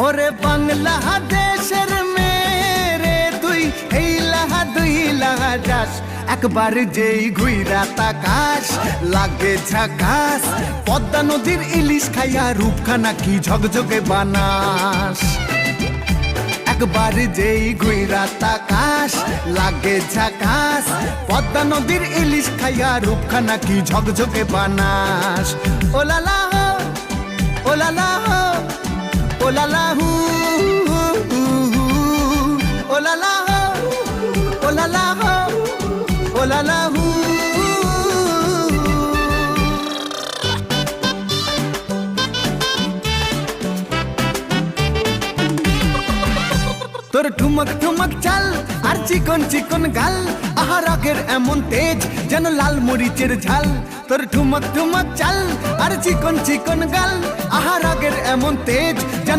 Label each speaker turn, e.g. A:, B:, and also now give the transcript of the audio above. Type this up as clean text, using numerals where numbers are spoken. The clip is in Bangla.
A: ওরে বাংলাদেশের মেরে তুই এই লাহা দুই লাহা যাস, একবার যেই ঘুইরা তাকাস লাগে ঝাকাস। পদ্মা নদীর ইলিশ খাইয়া রূপখানা কি ঝকঝকে বানাস। একবার যেই ঘুইরা তাকাস লাগে ঝাকাস। পদ্মা নদীর ইলিশ খাইয়া রূপখানা কি ঝকঝকে বানাস। ওলালা হো ওলালা হো ওলালা হু ওলালা হো ওলালা হো ওলালা হু। তোর ঠুমক ঠুমক চাল আর চিকন চিকন গাল, আহা রাগের এমন তেজ যেন লাল মরিচের ঝাল। তোর ঠুমক ঠুমক চাল আর চিকন চিকন গাল, আহা রাগের এমন তেজ যেন